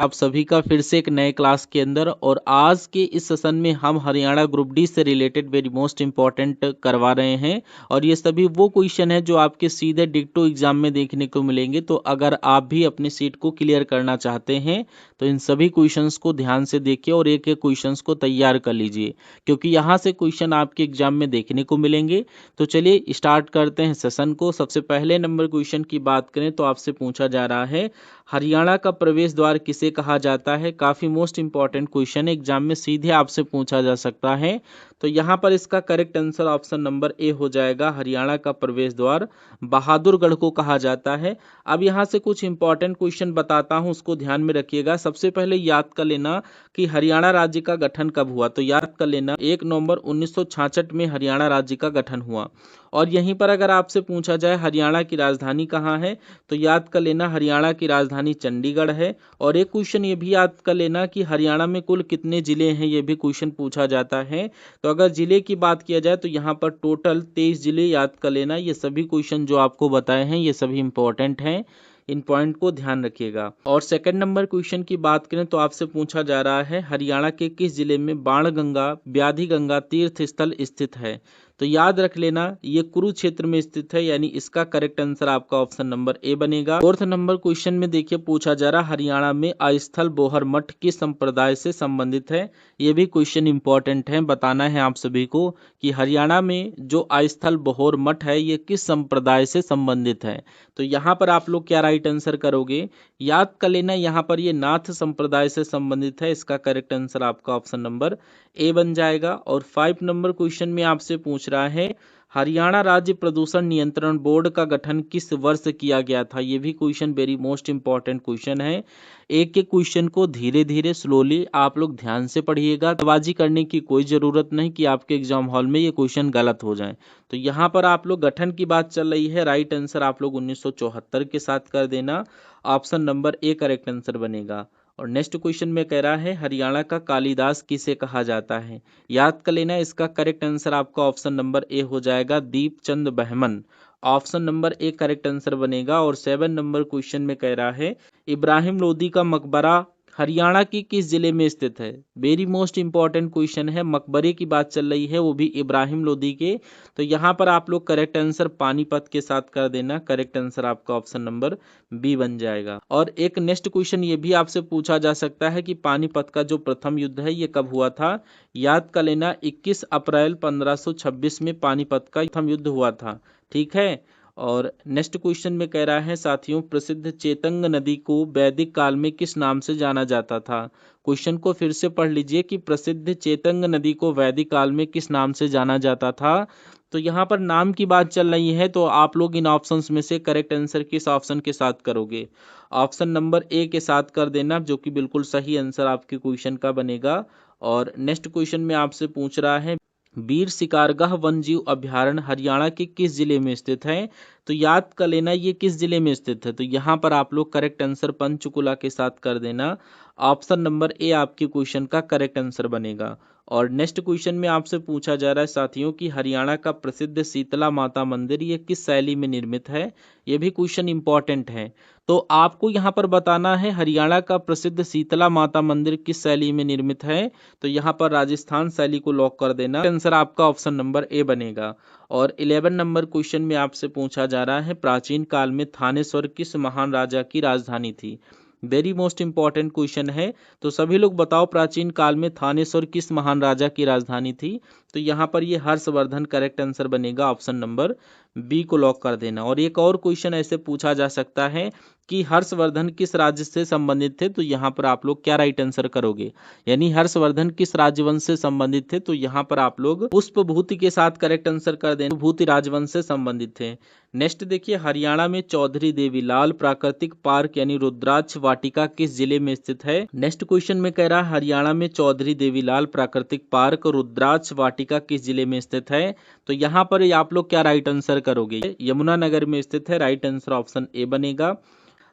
आप सभी का फिर से एक नए क्लास के अंदर। और आज के इस सेशन में हम हरियाणा ग्रुप डी से रिलेटेड वेरी मोस्ट इंपॉर्टेंट करवा रहे हैं और ये सभी वो क्वेश्चन है जो आपके सीधे डिक्टो एग्जाम में देखने को मिलेंगे। तो अगर आप भी अपनी सीट को क्लियर करना चाहते हैं तो इन सभी क्वेश्चंस को ध्यान से देखिए और एक एक क्वेश्चंस को तैयार कर लीजिए, क्योंकि यहाँ से क्वेश्चन आपके एग्जाम में देखने को मिलेंगे। तो चलिए स्टार्ट करते हैं सेशन को। सबसे पहले नंबर क्वेश्चन की बात करें तो आपसे पूछा जा रहा है, हरियाणा का प्रवेश द्वार किसे कहा जाता है। काफी मोस्ट इंपॉर्टेंट क्वेश्चन है, एग्जाम में सीधे आपसे पूछा जा सकता है। तो यहाँ पर इसका करेक्ट आंसर ऑप्शन नंबर ए हो जाएगा। हरियाणा का प्रवेश द्वार बहादुरगढ़ को कहा जाता है। अब यहाँ से कुछ इंपॉर्टेंट क्वेश्चन बताता हूँ, उसको ध्यान में रखिएगा। सबसे पहले याद कर लेना कि हरियाणा राज्य का गठन कब हुआ। तो याद कर लेना 1 नवंबर 1966 में हरियाणा राज्य का गठन हुआ। और यहीं पर अगर आपसे पूछा जाए हरियाणा की राजधानी कहाँ है, तो याद कर लेना हरियाणा की राजधानी चंडीगढ़ है। और एक क्वेश्चन ये भी याद कर लेना कि हरियाणा में कुल कितने जिले हैं, ये भी क्वेश्चन पूछा जाता है। तो अगर जिले की बात किया जाए तो यहाँ पर टोटल 23 जिले याद कर लेना। ये सभी क्वेश्चन जो आपको बताए हैं ये सभी इंपॉर्टेंट हैं, इन पॉइंट को ध्यान रखिएगा। और सेकंड नंबर क्वेश्चन की बात करें तो आपसे पूछा जा रहा है, हरियाणा के किस जिले में बाणगंगा व्याधि गंगा तीर्थ स्थल स्थित है। तो याद रख लेना ये कुरुक्षेत्र में स्थित है, यानी इसका करेक्ट आंसर आपका ऑप्शन नंबर ए बनेगा। फोर्थ नंबर क्वेश्चन में देखिए पूछा जा रहा, हरियाणा में अस्थल बोहर मठ किस संप्रदाय से संबंधित है। ये भी क्वेश्चन इंपॉर्टेंट है, बताना है आप सभी को कि हरियाणा में जो अस्थल बोहर मठ है ये किस संप्रदाय से संबंधित है। तो यहाँ पर आप लोग क्या राइट आंसर करोगे, याद कर लेना यहाँ पर ये नाथ संप्रदाय से संबंधित है। इसका करेक्ट आंसर आपका ऑप्शन नंबर ए बन जाएगा। और 5 नंबर क्वेश्चन में आपसे पूछ रहा है, हरियाणा राज्य प्रदूषण नियंत्रण बोर्ड का गठन किस वर्ष किया गया था। ये भी question very most important question है। एक एक क्वेश्चन को धीरे धीरे स्लोली आप लोग ध्यान से पढ़िएगा, जल्दबाजी करने की कोई ज़रूरत नहीं कि आपके एग्जाम हॉल में ये क्वेश्चन गलत हो जाए। तो यहाँ पर आप लोग गठन की बात चल रही है, राइट आंसर आप लोग 1974 के साथ कर देना, option number A correct answer बनेगा। और नेक्स्ट क्वेश्चन में कह रहा है, हरियाणा का कालिदास किसे कहा जाता है। याद कर लेना इसका करेक्ट आंसर आपका ऑप्शन नंबर ए हो जाएगा, Deepchand Bahman. Option number A correct answer बनेगा। और 7 नंबर क्वेश्चन में कह रहा है, इब्राहिम लोदी का मकबरा हरियाणा की किस जिले में स्थित है। वेरी मोस्ट इंपॉर्टेंट क्वेश्चन है, मकबरे की बात चल रही है वो भी इब्राहिम लोदी के। तो यहाँ पर आप लोग करेक्ट आंसर पानीपत के साथ कर देना, करेक्ट आंसर आपका ऑप्शन नंबर बी बन जाएगा। और एक नेक्स्ट क्वेश्चन ये भी आपसे पूछा जा सकता है कि पानीपत का जो प्रथम युद्ध है ये कब हुआ था। याद कर लेना 21 अप्रैल 1526 में पानीपत का प्रथम युद्ध हुआ था, ठीक है। और नेक्स्ट क्वेश्चन में कह रहा है, साथियों प्रसिद्ध चेतंग नदी को वैदिक काल में किस नाम से जाना जाता था। क्वेश्चन को फिर से पढ़ लीजिए कि प्रसिद्ध चेतंग नदी को वैदिक काल में किस नाम से जाना जाता था। तो यहाँ पर नाम की बात चल रही है, तो आप लोग इन ऑप्शंस में से करेक्ट आंसर किस ऑप्शन के साथ करोगे। ऑप्शन नंबर ए के साथ कर देना, जो कि बिल्कुल सही आंसर आपके क्वेश्चन का बनेगा। और नेक्स्ट क्वेश्चन में आपसे पूछ रहा है, वीर शिकारगाह वन जीव अभ्यारण्य हरियाणा के किस जिले में स्थित है। तो याद कर लेना ये किस जिले में स्थित है। तो यहाँ पर आप लोग करेक्ट आंसर पंचकुला के साथ कर देना, ऑप्शन नंबर ए आपके क्वेश्चन का करेक्ट आंसर बनेगा। और नेक्स्ट क्वेश्चन में आपसे पूछा जा रहा है, साथियों कि हरियाणा का प्रसिद्ध शीतला माता मंदिर ये किस शैली में निर्मित है। ये भी क्वेश्चन इंपॉर्टेंट है। तो आपको यहाँ पर बताना है हरियाणा का प्रसिद्ध शीतला माता मंदिर किस शैली में निर्मित है। तो यहाँ पर राजस्थान शैली को लॉक कर देना, आंसर आपका ऑप्शन नंबर ए बनेगा। और 11 नंबर क्वेश्चन में आपसे पूछा जा रहा है, प्राचीन काल में थानेश्वर किस महान राजा की राजधानी थी। वेरी मोस्ट इंपॉर्टेंट क्वेश्चन है। तो सभी लोग बताओ प्राचीन काल में थानेश्वर किस महान राजा की राजधानी थी। तो यहाँ पर ये हर्षवर्धन करेक्ट आंसर बनेगा, ऑप्शन नंबर बी को लॉक कर देना। और एक और क्वेश्चन ऐसे पूछा जा सकता है कि हर्षवर्धन किस राज्य से संबंधित थे। तो यहाँ पर आप लोग क्या राइट आंसर करोगे, यानी हर्षवर्धन किस राजवंश से संबंधित थे। तो यहाँ पर आप लोग पुष्पभूति के साथ करेक्ट आंसर कर देना, भूति राजवंश से संबंधित थे। नेक्स्ट देखिए, हरियाणा में चौधरी देवीलाल प्राकृतिक पार्क यानी रुद्राक्ष वाटिका किस जिले में स्थित है। नेक्स्ट क्वेश्चन में कह रहा है, हरियाणा में चौधरी देवीलाल प्राकृतिक पार्क रुद्राक्ष वाटिका किस जिले में स्थित है। तो यहाँ पर आप लोग क्या राइट आंसर करोगे, यमुनानगर में स्थित है, राइट आंसर ऑप्शन ए बनेगा।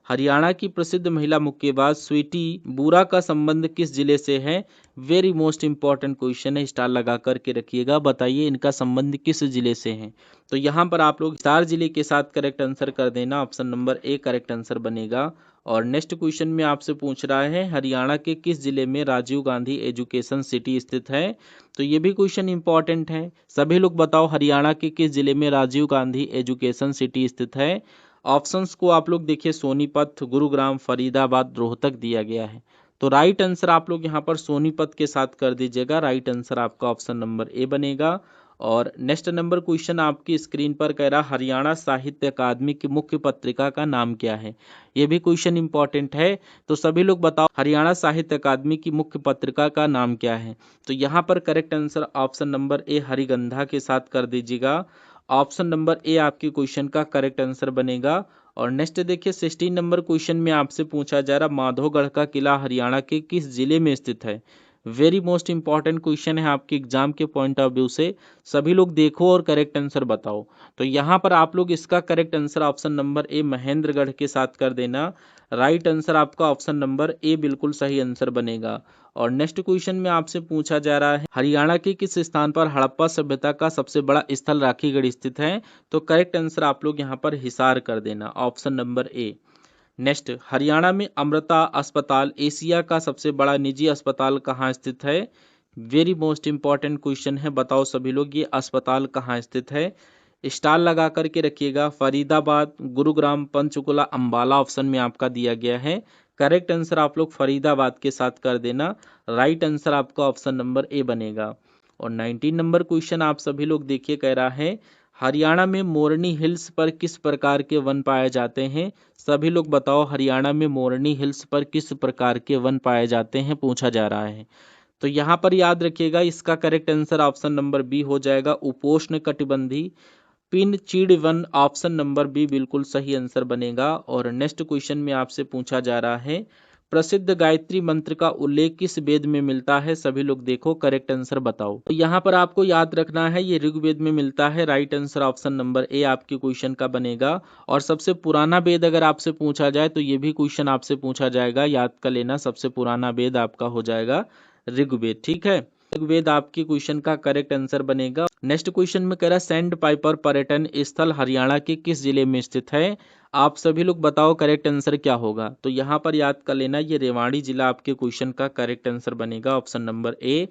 हरियाणा की प्रसिद्ध महिला मुक्केबाज स्वीटी बुरा का संबंध किस जिले से है? वेरी मोस्ट इंपॉर्टेंट क्वेश्चन है, स्टार लगा करके रखिएगा। बताइए इनका संबंध किस जिले से है? तो यहाँ पर आप लोग स्टार जिले के साथ करेक्ट आंसर कर देना, option number A correct answer बनेगा। और नेक्स्ट क्वेश्चन में आपसे पूछ रहा है हरियाणा के किस जिले में राजीव गांधी एजुकेशन सिटी स्थित है? तो ये भी क्वेश्चन इंपॉर्टेंट है। सभी लोग बताओ हरियाणा के किस जिले में राजीव गांधी एजुकेशन सिटी स्थित है? ऑप्शंस को आप लोग देखिए, सोनीपत, गुरुग्राम, फरीदाबाद, रोहतक दिया गया है। तो राइट आंसर आप लोग यहाँ पर सोनीपत के साथ कर दीजिएगा। राइट आंसर आपका ऑप्शन नंबर ए बनेगा। और नेक्स्ट नंबर क्वेश्चन आपकी स्क्रीन पर कह रहा हरियाणा साहित्य अकादमी की मुख्य पत्रिका का नाम क्या है? ये भी क्वेश्चन इंपॉर्टेंट है। तो सभी लोग बताओ हरियाणा साहित्य अकादमी की मुख्य पत्रिका का नाम क्या है? तो यहाँ पर correct answer option number A हरिगंधा के साथ कर दीजिएगा। ऑप्शन नंबर ए आपके क्वेश्चन का करेक्ट आंसर बनेगा। और नेक्स्ट देखिए 16 नंबर क्वेश्चन में आपसे पूछा जा रहा माधोगढ़ का किला हरियाणा के किस जिले में स्थित है? वेरी मोस्ट इंपॉर्टेंट क्वेश्चन है आपके एग्जाम के पॉइंट ऑफ व्यू से। सभी लोग देखो और करेक्ट आंसर बताओ। तो यहाँ पर आप लोग इसका करेक्ट आंसर ऑप्शन नंबर ए महेंद्रगढ़ के साथ कर देना। राइट आंसर आपका ऑप्शन नंबर ए बिल्कुल सही आंसर बनेगा। और नेक्स्ट क्वेश्चन में आपसे पूछा जा रहा है हरियाणा के किस स्थान पर हड़प्पा सभ्यता का सबसे बड़ा स्थल राखीगढ़ स्थित है? तो करेक्ट आंसर आप लोग यहाँ पर हिसार कर देना, ऑप्शन नंबर ए। नेक्स्ट हरियाणा में अमृता अस्पताल एशिया का सबसे बड़ा निजी अस्पताल कहाँ स्थित है? वेरी मोस्ट इंपॉर्टेंट क्वेश्चन है, बताओ सभी लोग ये अस्पताल कहाँ स्थित है? स्टार लगा करके रखिएगा। फरीदाबाद, गुरुग्राम, पंचकुला, अंबाला ऑप्शन में आपका दिया गया है। करेक्ट आंसर आप लोग फरीदाबाद के साथ कर देना। राइट आंसर आपका ऑप्शन नंबर ए बनेगा। और 19 नंबर क्वेश्चन आप सभी लोग देखिए कह रहा है हरियाणा में मोरनी हिल्स पर किस प्रकार के वन पाए जाते हैं? सभी लोग बताओ हरियाणा में मोरनी हिल्स पर किस प्रकार के वन पाए जाते हैं, पूछा जा रहा है। तो यहाँ पर याद रखिएगा इसका correct answer option number B हो जाएगा, उपोष्ण कटिबंधी पिन चीड़ वन, ऑप्शन नंबर बी बिल्कुल सही आंसर बनेगा। और नेक्स्ट क्वेश्चन में आपसे पूछा जा रहा है प्रसिद्ध गायत्री मंत्र का उल्लेख किस वेद में मिलता है? सभी लोग देखो करेक्ट आंसर बताओ। तो यहाँ पर आपको याद रखना है ये ऋग्वेद में मिलता है। राइट आंसर ऑप्शन नंबर ए आपके क्वेश्चन का बनेगा। और सबसे पुराना वेद अगर आपसे पूछा जाए तो ये भी क्वेश्चन आपसे पूछा जाएगा, याद कर लेना। सबसे पुराना वेद आपका हो जाएगा ऋग्वेद, ठीक है। ऋग्वेद आपके क्वेश्चन का करेक्ट आंसर बनेगा। नेक्स्ट क्वेश्चन में कह रहा सैंड पाइपर पर्यटन स्थल हरियाणा के किस जिले में स्थित है? आप सभी लोग बताओ करेक्ट आंसर क्या होगा? तो यहाँ पर याद कर लेना ये रेवाड़ी जिला आपके क्वेश्चन का करेक्ट आंसर बनेगा, ऑप्शन नंबर ए।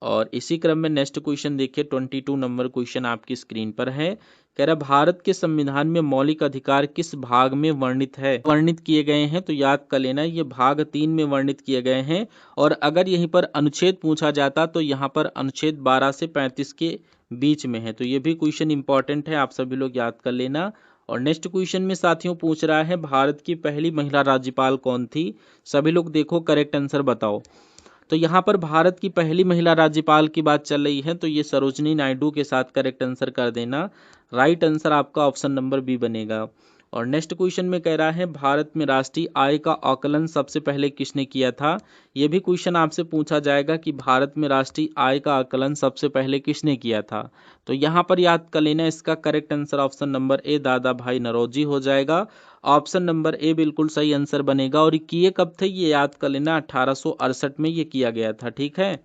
और इसी क्रम में नेक्स्ट क्वेश्चन देखिए 22 नंबर क्वेश्चन आपकी स्क्रीन पर है। कह रहा भारत के संविधान में मौलिक अधिकार किस भाग में वर्णित किए गए हैं? तो याद कर लेना ये भाग 3 में वर्णित किए गए हैं। और अगर यहीं पर अनुच्छेद पूछा जाता तो यहाँ पर अनुच्छेद 12 से 35 के बीच में है। तो ये भी क्वेश्चन इंपॉर्टेंट है, आप सभी लोग याद कर लेना। और नेक्स्ट क्वेश्चन में साथियों पूछ रहा है भारत की पहली महिला राज्यपाल कौन थी? सभी लोग देखो करेक्ट आंसर बताओ। तो यहाँ पर भारत की पहली महिला राज्यपाल की बात चल रही है, तो ये सरोजनी नायडू के साथ करेक्ट आंसर कर देना। राइट आंसर आपका ऑप्शन नंबर बी बनेगा। और नेक्स्ट क्वेश्चन में कह रहा है भारत में राष्ट्रीय आय का आकलन सबसे पहले किसने किया था? ये भी क्वेश्चन आपसे पूछा जाएगा कि भारत में राष्ट्रीय आय का आकलन सबसे पहले किसने किया था। तो यहाँ पर याद कर लेना इसका करेक्ट आंसर ऑप्शन नंबर ए दादा भाई नौरोजी हो जाएगा। ऑप्शन नंबर ए बिल्कुल सही आंसर बनेगा। और किए कब थे ये याद कर लेना, 1868 में ये किया गया था, ठीक है।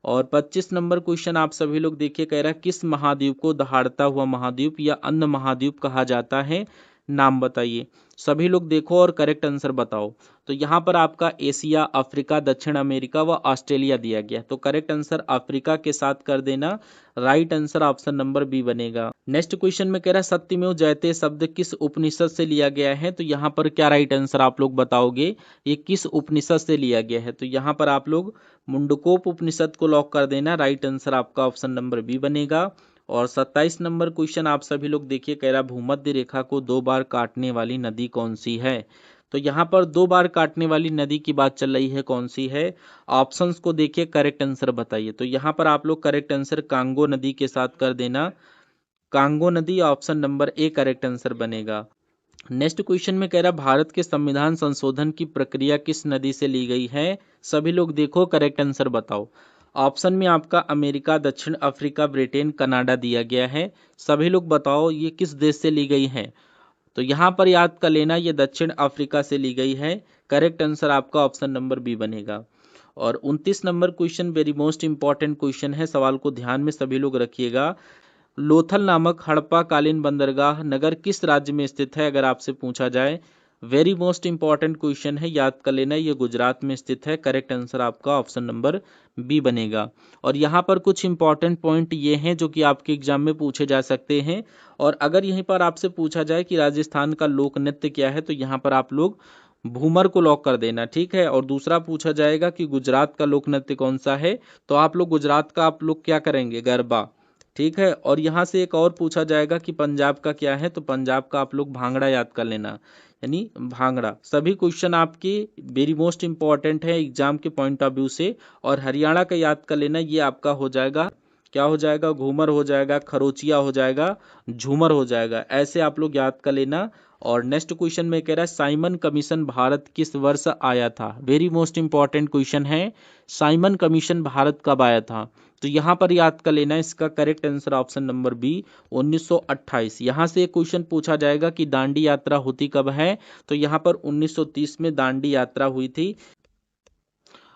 और 25 नंबर क्वेश्चन आप सभी लोग देखिए कह रहा है किस महाद्वीप को दहाड़ता हुआ महाद्वीप या अन्य महाद्वीप कहा जाता है? नाम बताइए। सभी लोग देखो और करेक्ट आंसर बताओ। तो यहाँ पर आपका एशिया, अफ्रीका, दक्षिण अमेरिका व ऑस्ट्रेलिया दिया गया, तो करेक्ट आंसर अफ्रीका के साथ कर देना। Right answer option number B बनेगा। नेक्स्ट क्वेश्चन में कह रहा है सत्यमेव जयते शब्द किस उपनिषद से लिया गया है? तो यहाँ पर क्या राइट आंसर आप लोग बताओगे, ये किस उपनिषद से लिया गया है? तो यहाँ पर आप लोग मुंडकोप उपनिषद को लॉक कर देना। राइट आंसर आपका ऑप्शन नंबर बी बनेगा। और 27 नंबर क्वेश्चन आप सभी लोग देखिए कह रहा भूमध्य रेखा को 2 बार काटने वाली नदी कौन सी है? तो यहाँ पर 2 बार काटने वाली नदी की बात चल रही है, कौन सी है? ऑप्शंस को देखिए करेक्ट आंसर बताइए। तो यहाँ पर आप लोग करेक्ट आंसर कांगो नदी के साथ कर देना। कांगो नदी option number A correct answer बनेगा। नेक्स्ट क्वेश्चन में कह रहा भारत के संविधान संशोधन की प्रक्रिया किस नदी से ली गई है? सभी लोग देखो करेक्ट आंसर बताओ। ऑप्शन में आपका अमेरिका, दक्षिण अफ्रीका, ब्रिटेन, कनाडा दिया गया है। सभी लोग बताओ ये किस देश से ली गई है? तो यहाँ पर याद कर लेना ये दक्षिण अफ्रीका से ली गई है। करेक्ट आंसर आपका ऑप्शन नंबर बी बनेगा। और 29 number question very most important question है, सवाल को ध्यान में सभी लोग रखिएगा। लोथल नामक हड़प्पा कालीन बंदरगाह नगर किस राज्य में स्थित है, अगर आपसे पूछा जाए। वेरी मोस्ट इंपॉर्टेंट क्वेश्चन है, याद कर लेना, ये गुजरात में स्थित है। करेक्ट आंसर आपका ऑप्शन नंबर बी बनेगा। और यहाँ पर कुछ इंपॉर्टेंट पॉइंट ये हैं जो कि आपके एग्जाम में पूछे जा सकते हैं। और अगर यहीं पर आपसे पूछा जाए कि राजस्थान का लोक नृत्य क्या है, तो यहाँ पर आप लोग भूमर को लॉक कर देना, ठीक है। और दूसरा पूछा जाएगा कि गुजरात का लोक नृत्य कौन सा है, तो आप लोग गुजरात का आप लोग क्या करेंगे, गरबा, ठीक है। और यहाँ से एक और पूछा जाएगा कि पंजाब का क्या है, तो पंजाब का आप लोग भांगड़ा याद कर लेना, यानी भांगड़ा। सभी क्वेश्चन आपके वेरी मोस्ट इंपॉर्टेंट है एग्जाम के पॉइंट ऑफ व्यू से। और हरियाणा का याद कर लेना, ये आपका हो जाएगा, क्या हो जाएगा, घूमर हो जाएगा, खरोचिया हो जाएगा, झूमर हो जाएगा, ऐसे आप लोग याद कर लेना। और नेक्स्ट क्वेश्चन में कह रहा है साइमन कमीशन भारत किस वर्ष आया था। वेरी मोस्ट इंपॉर्टेंट क्वेश्चन है, साइमन कमीशन भारत कब आया था, तो यहाँ पर याद कर लेना इसका correct answer option number B 1928। यहाँ से एक क्वेश्चन पूछा जाएगा कि दांडी यात्रा होती कब है, तो यहाँ पर 1930 में दांडी यात्रा हुई थी।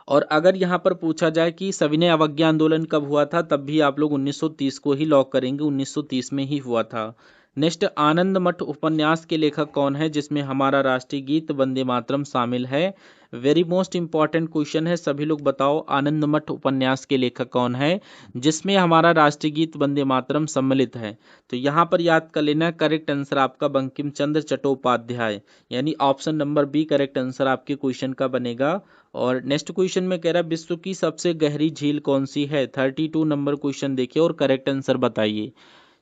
और अगर यहाँ पर पूछा जाए कि सविनय अवज्ञा आंदोलन कब हुआ था, तब भी आप लोग 1930 को ही लॉक करेंगे, 1930 में ही हुआ था। नेक्स्ट, आनंद मठ उपन्यास के लेखक कौन है जिसमें हमारा राष्ट्रीय गीत वंदे मातरम शामिल है। वेरी मोस्ट इंपॉर्टेंट क्वेश्चन है, सभी लोग बताओ आनंद मठ उपन्यास के लेखक कौन है जिसमें हमारा राष्ट्रीय गीत वंदे मातरम सम्मिलित है। तो यहाँ पर याद कर लेना, करेक्ट आंसर आपका बंकिम चंद्र चट्टोपाध्याय, यानी option number B correct answer आपके क्वेश्चन का बनेगा। और नेक्स्ट क्वेश्चन में कह रहा है विश्व की सबसे गहरी झील कौन सी है। 32 नंबर क्वेश्चन देखिए और करेक्ट आंसर बताइए।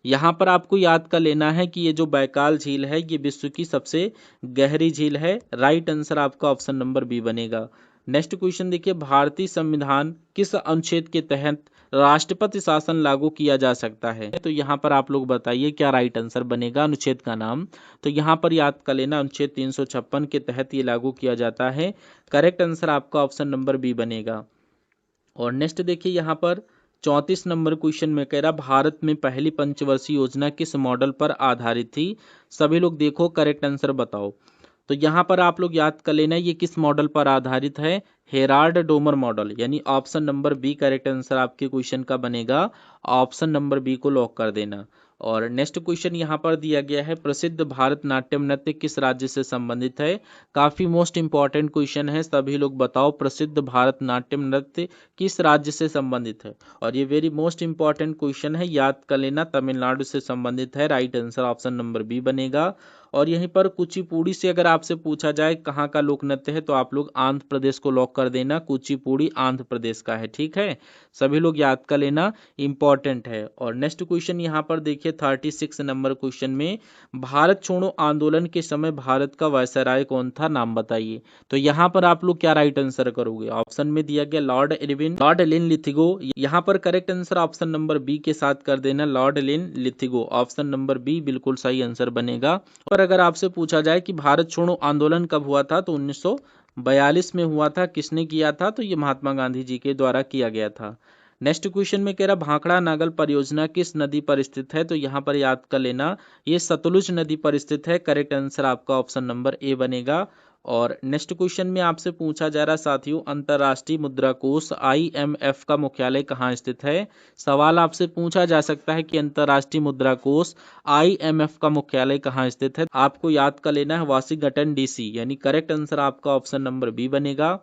यहाँ पर आपको याद कर लेना है कि ये जो बैकाल झील है ये विश्व की सबसे गहरी झील है। राइट आंसर आपका ऑप्शन नंबर बी बनेगा। नेक्स्ट क्वेश्चन देखिए, भारतीय संविधान किस अनुच्छेद के तहत राष्ट्रपति शासन लागू किया जा सकता है, तो यहाँ पर आप लोग बताइए क्या राइट आंसर बनेगा अनुच्छेद का नाम। तो यहाँ पर याद कर लेना अनुच्छेद 356 के तहत ये लागू किया जाता है। करेक्ट आंसर आपका ऑप्शन नंबर बी बनेगा। और नेक्स्ट देखिए यहाँ पर 34 नंबर क्वेश्चन में कह रहा भारत में पहली पंचवर्षीय योजना किस मॉडल पर आधारित थी। सभी लोग देखो करेक्ट आंसर बताओ। तो यहाँ पर आप लोग याद कर लेना ये किस मॉडल पर आधारित है, हेराल्ड डोमर मॉडल, यानी option number B correct answer आपके क्वेश्चन का बनेगा। ऑप्शन नंबर बी को लॉक कर देना। और नेक्स्ट क्वेश्चन यहाँ पर दिया गया है प्रसिद्ध भारतनाट्यम नृत्य किस राज्य से संबंधित है। काफी मोस्ट इंपॉर्टेंट क्वेश्चन है, सभी लोग बताओ प्रसिद्ध भारतनाट्यम नृत्य किस राज्य से संबंधित है। और ये वेरी मोस्ट इंपॉर्टेंट क्वेश्चन है, याद कर लेना तमिलनाडु से संबंधित है। Right answer option number B बनेगा। और यहीं पर कुचिपुड़ी से अगर आपसे पूछा जाए कहाँ का लोक नृत्य है, तो आप लोग आंध्र प्रदेश को लॉक कर देना, कुचिपुड़ी आंध्र प्रदेश का है, ठीक है। सभी लोग याद कर लेना, इंपॉर्टेंट है। और नेक्स्ट क्वेश्चन यहाँ पर देखिए 36 नंबर क्वेश्चन में भारत छोड़ो आंदोलन के समय भारत का वायसराय कौन था, नाम बताइए। तो यहाँ पर आप लोग क्या राइट आंसर करोगे, ऑप्शन में दिया गया lord Irwin, lord Linlithgow. यहाँ पर correct answer option number B के साथ कर देना, lord Linlithgow, option number B बिल्कुल सही आंसर बनेगा। और अगर आपसे पूछा जाए कि भारत छोड़ो आंदोलन कब हुआ था, तो 1942 में हुआ था। किसने किया था, तो ये महात्मा गांधी जी के द्वारा किया गया था। नेक्स्ट क्वेश्चन में कह रहा भाखड़ा नागल परियोजना किस नदी पर स्थित है, तो यहाँ पर याद कर लेना ये सतलुज नदी पर स्थित है। करेक्ट आंसर आपका ऑप्शन नंबर ए बनेगा। और नेक्स्ट क्वेश्चन में आपसे पूछा जा रहा साथियों अंतर्राष्ट्रीय मुद्रा कोष IMF का मुख्यालय कहाँ स्थित है। सवाल आपसे पूछा जा सकता है कि अंतर्राष्ट्रीय मुद्रा कोष IMF का मुख्यालय कहाँ स्थित है। आपको याद कर लेना है वाशिंगटन DC, यानी करेक्ट आंसर आपका ऑप्शन नंबर बी बनेगा।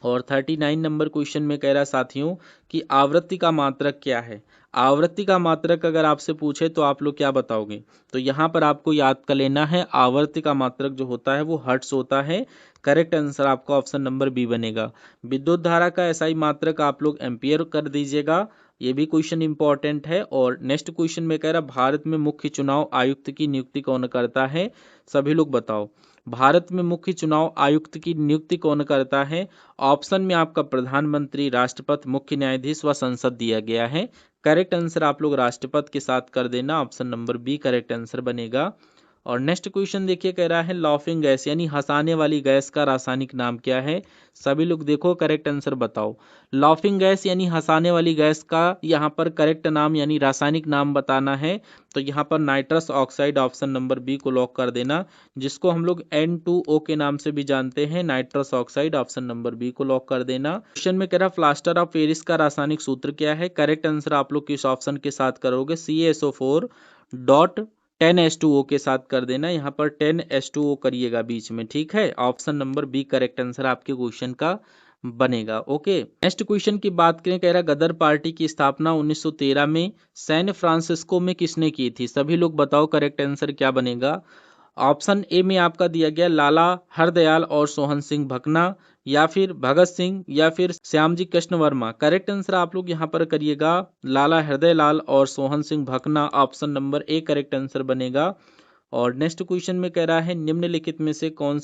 और 39 नंबर क्वेश्चन में कह रहा साथियों कि आवृत्ति का मात्रक क्या है। आवृत्ति का मात्रक अगर आपसे पूछे तो आप लोग क्या बताओगे, तो यहाँ पर आपको याद कर लेना है आवृत्ति का मात्रक जो होता है वो हर्ट्ज होता है। करेक्ट आंसर आपका ऑप्शन नंबर बी बनेगा। विद्युत धारा का SI मात्रक आप लोग एम्पियर कर दीजिएगा, ये भी क्वेश्चन इंपॉर्टेंट है। और नेक्स्ट क्वेश्चन में कह रहा भारत में मुख्य चुनाव आयुक्त की नियुक्ति कौन करता है, सभी लोग बताओ भारत में मुख्य चुनाव आयुक्त की नियुक्ति कौन करता है। ऑप्शन में आपका प्रधानमंत्री, राष्ट्रपति, मुख्य न्यायाधीश व संसद दिया गया है। करेक्ट आंसर आप लोग राष्ट्रपति के साथ कर देना, option number B correct answer बनेगा। और नेक्स्ट क्वेश्चन देखिए कह रहा है लाफिंग गैस यानी हंसाने वाली गैस का रासायनिक नाम क्या है। सभी लोग देखो करेक्ट आंसर बताओ। लाफिंग गैस यानी हंसाने वाली गैस का यहाँ पर करेक्ट नाम यानी रासायनिक नाम बताना है। तो यहाँ पर nitrous oxide option number B को लॉक कर देना, जिसको हम लोग N2O के नाम से भी जानते हैं। Nitrous oxide option number B को लॉक कर देना। क्वेश्चन में कह रहा प्लास्टर ऑफ पेरिस का रासायनिक सूत्र क्या है। करेक्ट आंसर आप लोग किस ऑप्शन के साथ करोगे, CaSO4 डॉट 10H2O के साथ कर देना। यहाँ पर 10H2O करिएगा बीच में, ठीक है। Option number B correct answer आपके क्वेश्चन का बनेगा। ओके, नेक्स्ट क्वेश्चन की बात करें, कह रहा गदर पार्टी की स्थापना 1913 में सैन फ्रांसिस्को में किसने की थी। सभी लोग बताओ करेक्ट आंसर क्या बनेगा। ऑप्शन ए में आपका दिया गया लाला हरदयाल और सोहन सिंह भकना, या फिर भगत सिंह, या फिर श्यामजी कृष्ण वर्मा। करेक्ट आंसर आप लोग यहाँ पर करिएगा लाला हरदयाल और Sohan Singh Bhakna. Option number A correct answer बनेगा। और नेक्स्ट क्वेश्चन में कह रहा है निम्नलिखित में से कौन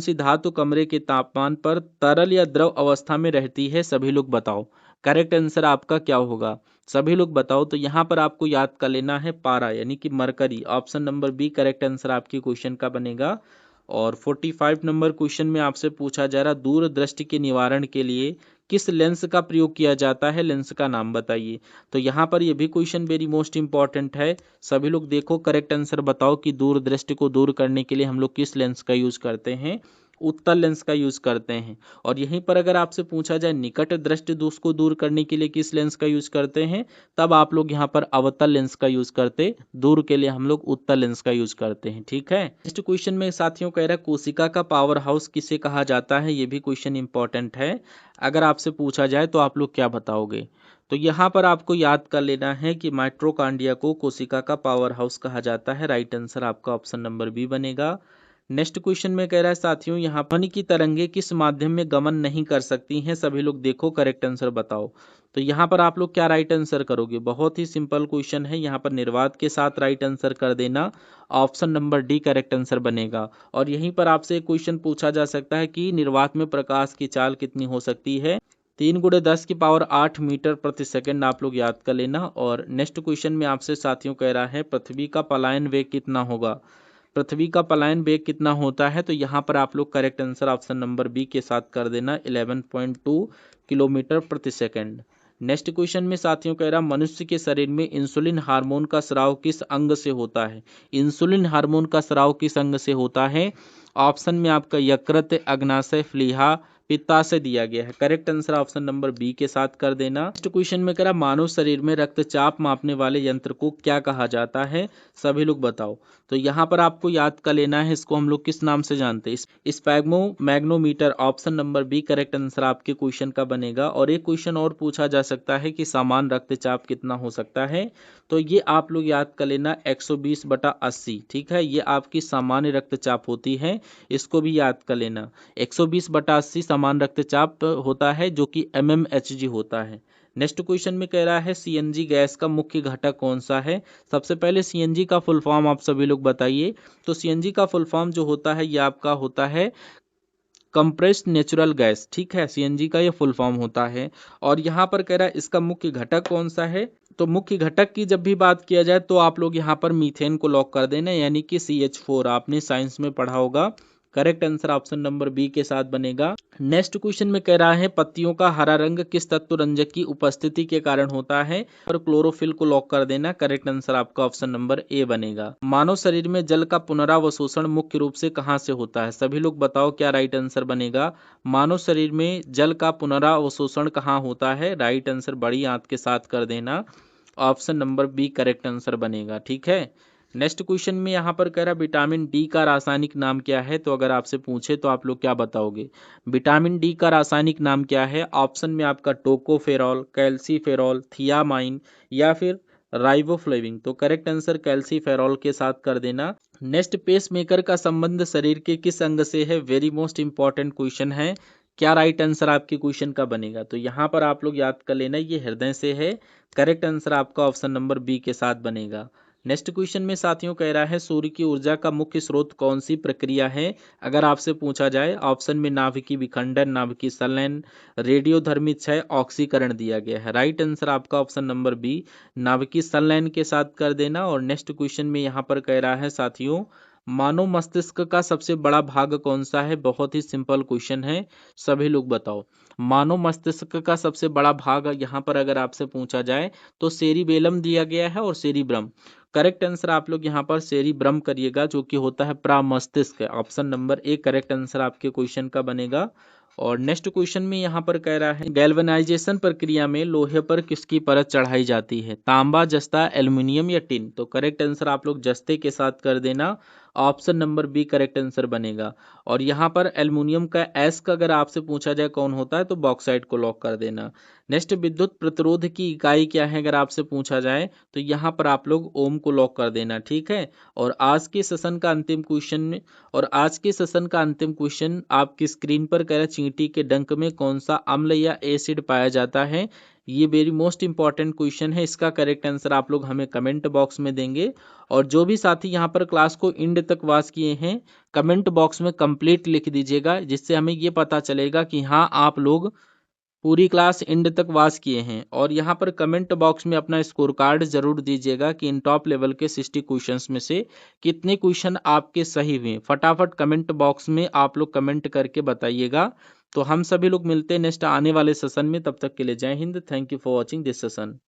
सी धातु कमरे के तापमान पर तरल या द्रव अवस्था में रहती है। सभी लोग बताओ करेक्ट आंसर आपका क्या होगा। सभी लोग बताओ। तो यहाँ पर आपको याद कर लेना है पारा यानी कि mercury. Option number B correct answer आपकी क्वेश्चन का बनेगा। और 45 नंबर क्वेश्चन में आपसे पूछा जा रहा दूरदृष्टि के निवारण के लिए किस लेंस का प्रयोग किया जाता है, लेंस का नाम बताइए। तो यहाँ पर ये भी क्वेश्चन वेरी मोस्ट इंपॉर्टेंट है। सभी लोग देखो करेक्ट आंसर बताओ कि दूरदृष्टि को दूर करने के लिए हम लोग किस लेंस का यूज करते हैं। उत्तल लेंस का यूज करते हैं। और यहीं पर अगर आपसे पूछा जाए निकट दृष्टि दोष को दूर करने के लिए किस लेंस का यूज करते हैं, तब आप लोग यहाँ पर अवतल लेंस का यूज करते, दूर के लिए हम लोग उत्तल लेंस का यूज करते हैं, ठीक है। नेक्स्ट क्वेश्चन में साथियों कह रहा है कोशिका का पावर हाउस किसे कहा जाता है। ये भी क्वेश्चन इंपॉर्टेंट है। अगर आपसे पूछा जाए तो आप लोग क्या बताओगे। तो यहाँ पर आपको याद कर लेना है कि माइट्रोकांड्रिया को कोशिका का पावर हाउस कहा जाता है। राइट आंसर आपका ऑप्शन नंबर बी बनेगा। नेक्स्ट क्वेश्चन में कह रहा है साथियों यहाँ ध्वनि की तरंगे किस माध्यम में गमन नहीं कर सकती हैं। सभी लोग देखो करेक्ट आंसर बताओ। तो यहाँ पर आप लोग क्या राइट आंसर करोगे। बहुत ही सिंपल क्वेश्चन है। यहाँ पर निर्वात के साथ राइट आंसर कर देना। Option number D correct answer बनेगा। और यहीं पर आपसे एक क्वेश्चन पूछा जा सकता है कि निर्वात में प्रकाश की चाल कितनी हो सकती है। 3×10⁸ मीटर प्रति सेकंड आप लोग याद कर लेना। और नेक्स्ट क्वेश्चन में आपसे साथियों कह रहा है पृथ्वी का पलायन वेग कितना होगा। पृथ्वी का पलायन वेग कितना होता है। तो यहाँ पर आप लोग correct answer option number B के साथ कर देना 11.2 किलोमीटर प्रति सेकंड। नेक्स्ट क्वेश्चन में साथियों कह रहा मनुष्य के शरीर में इंसुलिन हार्मोन का स्राव किस अंग से होता है। इंसुलिन हार्मोन का स्राव किस अंग से होता है। ऑप्शन में आपका यकृत, अग्नाशय, प्लीहा, पित्ताशय दिया गया है। Correct answer option number B के साथ कर देना। नेक्स्ट क्वेश्चन में कह रहा मानव शरीर में रक्तचाप मापने वाले यंत्र को क्या कहा जाता है। सभी लोग बताओ। तो यहाँ पर आपको याद कर लेना है इसको हम लोग किस नाम से जानते हैं, sphygmomanometer. Option number B correct answer आपके क्वेश्चन का बनेगा। और एक क्वेश्चन और पूछा जा सकता है कि सामान्य रक्तचाप कितना हो सकता है। तो ये आप लोग याद कर लेना 120/80, ठीक है। ये आपकी सामान्य रक्तचाप होती है, इसको भी याद कर लेना। 120/80 सामान्य रक्तचाप होता है जो कि mmHg होता है। नेक्स्ट क्वेश्चन में कह रहा है सीएनजी गैस का मुख्य घटक कौन सा है। सबसे पहले सीएनजी का फुल फॉर्म आप सभी लोग बताइए। तो सीएनजी का फुल फॉर्म जो होता है ये आपका होता है कंप्रेस्ड नेचुरल गैस, ठीक है। सीएनजी का ये फुल फॉर्म होता है। और यहाँ पर कह रहा है इसका मुख्य घटक कौन सा है। तो मुख्य घटक की जब भी बात किया जाए तो आप लोग यहाँ पर मीथेन को लॉक कर देना यानी कि CH4। आपने साइंस में पढ़ा होगा। Correct answer option number B के साथ बनेगा। नेक्स्ट क्वेश्चन में कह रहा है पत्तियों का हरा रंग किस तत्व रंजक की उपस्थिति के कारण होता है। और क्लोरोफिल को लॉक कर देना। करेक्ट आंसर आपका ऑप्शन नंबर ए बनेगा। मानव शरीर में जल का पुनरावशोषण मुख्य रूप से कहां से होता है। सभी लोग बताओ क्या राइट आंसर बनेगा। मानव शरीर में जल का पुनरावशोषण कहां होता है। राइट आंसर बड़ी आंत के साथ कर देना। Option number B correct answer बनेगा, ठीक है। नेक्स्ट क्वेश्चन में यहाँ पर कह रहा विटामिन डी का रासायनिक नाम क्या है। तो अगर आपसे पूछे तो आप लोग क्या बताओगे। विटामिन डी का रासायनिक नाम क्या है। ऑप्शन में आपका टोकोफेरॉल, कैल्सीफेरॉल, थियामाइन, या फिर राइबोफ्लेविन। तो करेक्ट आंसर कैल्सीफेरॉल के साथ कर देना। नेक्स्ट पेसमेकर का संबंध शरीर के किस अंग से है। वेरी मोस्ट इंपॉर्टेंट क्वेश्चन है। क्या राइट आंसर आपके क्वेश्चन का बनेगा। तो यहाँ पर आप लोग याद कर लेना ये हृदय से है। करेक्ट आंसर आपका ऑप्शन नंबर बी के साथ बनेगा। नेक्स्ट क्वेश्चन में साथियों कह रहा है सूर्य की ऊर्जा का मुख्य स्रोत कौन सी प्रक्रिया है। अगर आपसे पूछा जाए ऑप्शन में नाभिकीय विखंडन, नाभिकीय संलयन, रेडियोधर्मी क्षय, ऑक्सीकरण दिया गया है। राइट आंसर आपका ऑप्शन नंबर बी, नाभिकीय संलयन के साथ कर देना। और नेक्स्ट क्वेश्चन में यहाँ पर कह रहा है साथियों मानव मस्तिष्क का सबसे बड़ा भाग कौन सा है। बहुत ही सिंपल क्वेश्चन है, सभी लोग बताओ। मानव मस्तिष्क का सबसे बड़ा भाग यहाँ पर अगर आपसे पूछा जाए तो सेरिबेलम दिया गया है और सेरिब्रम। करेक्ट आंसर आप लोग यहाँ पर सेरिब्रम करिएगा जो कि होता है प्रामस्तिष्क। Option number A correct answer आपके क्वेश्चन का बनेगा। और नेक्स्ट क्वेश्चन में यहाँ पर कह रहा है गैल्वेनाइजेशन प्रक्रिया में लोहे पर किसकी परत चढ़ाई जाती है। तांबा, जस्ता, एल्युमिनियम या टिन। तो करेक्ट आंसर आप लोग जस्ते के साथ कर देना। Option number B correct answer बनेगा। और यहाँ पर एल्युमिनियम का एस का अगर आपसे पूछा जाए कौन होता है तो बॉक्साइट को लॉक कर देना। नेक्स्ट विद्युत प्रतिरोध की इकाई क्या है अगर आपसे पूछा जाए तो यहाँ पर आप लोग ओम को लॉक कर देना। ठीक है। और आज के सेशन का अंतिम क्वेश्चन आपकी स्क्रीन पर कह रहा है चींटी के डंक में कौन सा अम्ल या एसिड पाया जाता है। ये वेरी मोस्ट इंपॉर्टेंट क्वेश्चन है, इसका करेक्ट आंसर आप लोग हमें कमेंट बॉक्स में देंगे। और जो भी साथी यहाँ पर क्लास को एंड तक वॉच किए हैं कमेंट बॉक्स में कंप्लीट लिख दीजिएगा, जिससे हमें ये पता चलेगा कि हाँ आप लोग पूरी क्लास एंड तक वॉच किए हैं। और यहाँ पर कमेंट बॉक्स में अपना स्कोर कार्ड जरूर दीजिएगा कि इन टॉप लेवल के 60 क्वेश्चंस में से कितने क्वेश्चन आपके सही हुए। फटाफट कमेंट बॉक्स में आप लोग कमेंट करके बताइएगा। तो हम सभी लोग मिलते हैं नेक्स्ट आने वाले सेशन में, तब तक के लिए जय Hind. Thank you for watching this session.